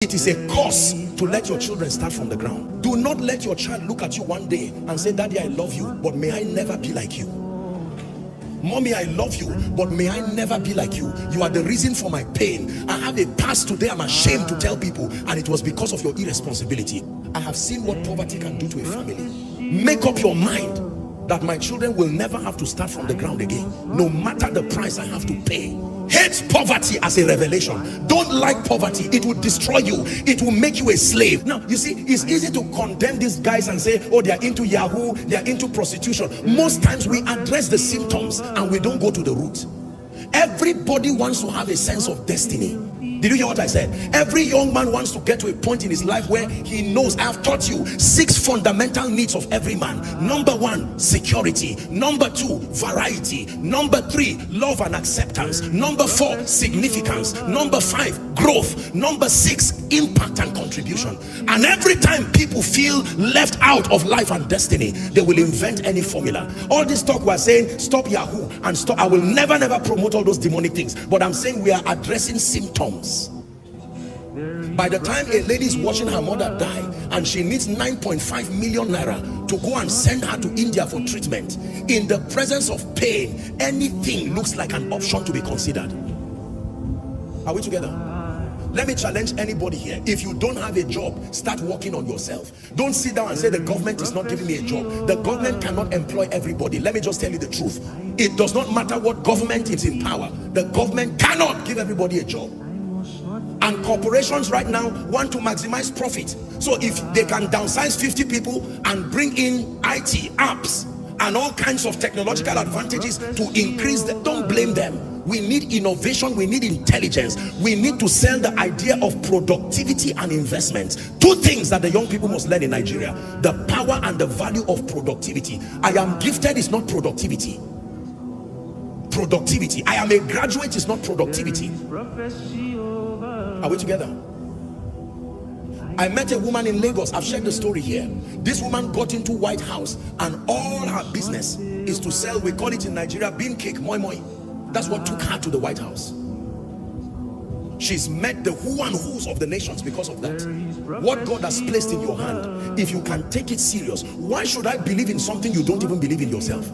It is a curse to let your children start from the ground. Do not let your child look at you one day and say, Daddy, I love you, but may I never be like you. Mommy, I love you, but may I never be like you. You are the reason for my pain. I have a past today I'm ashamed to tell people, and it was because of your irresponsibility. I have seen what poverty can do to a family. Make up your mind that my children will never have to start from the ground again, no matter the price I have to pay. Hate poverty as a revelation. Don't like poverty. It will destroy you. It will make you a slave. Now, you see, it's easy to condemn these guys and say, oh, they are into Yahoo, they are into prostitution. Most times we address the symptoms and we don't go to the root. Everybody wants to have a sense of destiny. Did you hear what I said? Every young man wants to get to a point in his life where he knows. I have taught you 6 fundamental needs of every man. Number 1, security. Number 2, variety. Number 3, love and acceptance. Number 4, significance. Number 5, growth. Number 6, impact and contribution. And every time people feel left out of life and destiny, they will invent any formula. All this talk we're saying, stop Yahoo and stop. I will never promote all those demonic things, but I'm saying we are addressing symptoms. By the time a lady is watching her mother die and she needs 9.5 million naira to go and send her to India for treatment, in the presence of pain, anything looks like an option to be considered. Are we together? Let me challenge anybody here. If you don't have a job, start working on yourself. Don't sit down and say the government is not giving me a job. The government cannot employ everybody. Let me just tell you the truth. It does not matter what government is in power. The government cannot give everybody a job. And corporations right now want to maximize profit. So if they can downsize 50 people and bring in IT, apps, and all kinds of technological advantages to increase them, don't blame them. We need innovation, we need intelligence. We need to sell the idea of productivity and investment. 2 things that the young people must learn in Nigeria: the power and the value of productivity. I am gifted is not productivity. Productivity. I am a graduate is not productivity. Are we together? I met a woman in Lagos. I've shared the story here. This woman got into White House and all her business is to sell, we call it in Nigeria, bean cake, moi moi. That's what took her to the White House. She's met the who and who's of the nations because of that. What God has placed in your hand, if you can take it serious, why should I believe in something you don't even believe in yourself?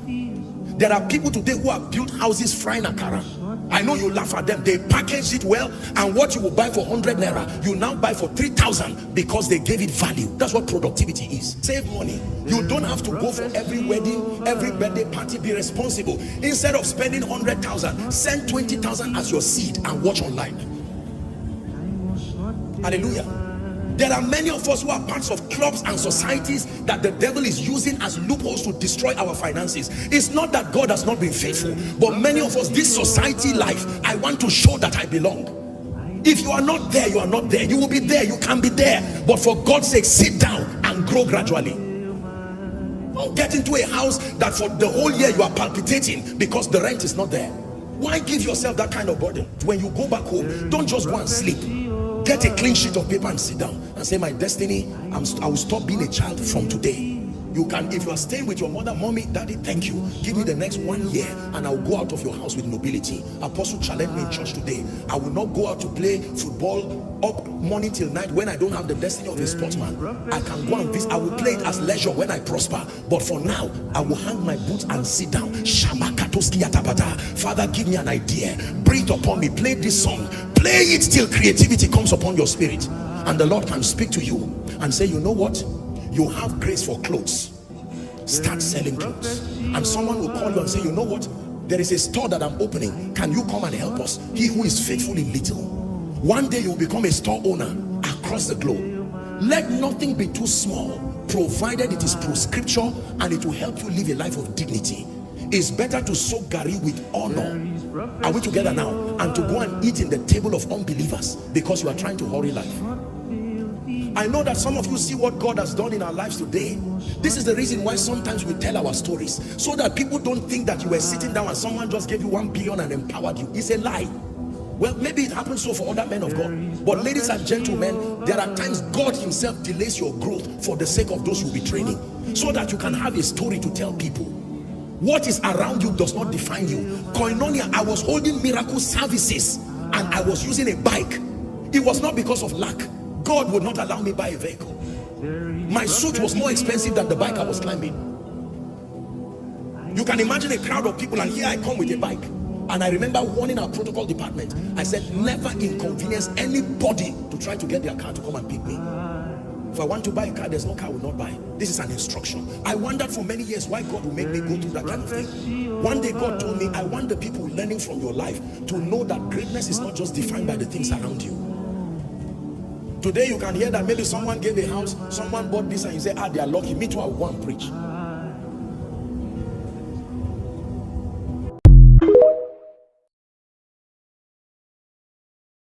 There are people today who have built houses frying akara. I know you laugh at them. They package it well, and what you will buy for 100 naira, you now buy for 3,000 because they gave it value. That's what productivity is. Save money. You don't have to go for every wedding, every birthday party. Be responsible. Instead of spending 100,000, send 20,000 as your seed and watch online. Hallelujah. There are many of us who are parts of clubs and societies that the devil is using as loopholes to destroy our finances. It's not that God has not been faithful, but many of us, this society life, I want to show that I belong. If you are not there, you are not there. You will be there, you can be there, but for God's sake, sit down and grow gradually. Don't get into a house that for the whole year you are palpitating because the rent is not there. Why give yourself that kind of burden? When you go back home, don't just go and sleep. Get a clean sheet of paper and sit down and say, my destiny, I will stop being a child from today. You can, if you are staying with your mother, mommy, daddy, thank you. Give me the next 1 year and I'll go out of your house with nobility. Apostle challenged me in church today. I will not go out to play football up morning till night when I don't have the destiny of a sportsman. I can go and visit. I will play it as leisure when I prosper. But for now, I will hang my boots and sit down. Father, give me an idea. Breathe upon me. Play this song. Play it till creativity comes upon your spirit. And the Lord can speak to you and say, you know what? You have grace for clothes. Start selling clothes. And someone will call you and say, you know what? There is a store that I'm opening. Can you come and help us? He who is faithful in little. One day you will become a store owner across the globe. Let nothing be too small, provided it is pro-scripture and it will help you live a life of dignity. It's better to soak gari with honor. Are we together now? And to go and eat in the table of unbelievers because you are trying to hurry life. I know that some of you see what God has done in our lives today. This is the reason why sometimes we tell our stories, so that people don't think that you were sitting down and someone just gave you 1 billion and empowered you. It's a lie. Well, maybe it happens so for other men of God, but ladies and gentlemen, there are times God himself delays your growth for the sake of those you'll be training, so that you can have a story to tell people. What is around you does not define you. Koinonia, I was holding miracle services and I was using a bike. It was not because of lack. God would not allow me buy a vehicle. My suit was more expensive than the bike I was climbing. You can imagine a crowd of people, and here I come with a bike. And I remember warning our protocol department. I said, never inconvenience anybody to try to get their car to come and pick me. If I want to buy a car, there's no car I will not buy. This is an instruction. I wondered for many years why God will make me go through that kind of thing. One day God told me, I want the people learning from your life to know that greatness is not just defined by the things around you. Today you can hear that maybe someone gave a house, someone bought this, and you say, ah, they are lucky. Me too, I will go and preach.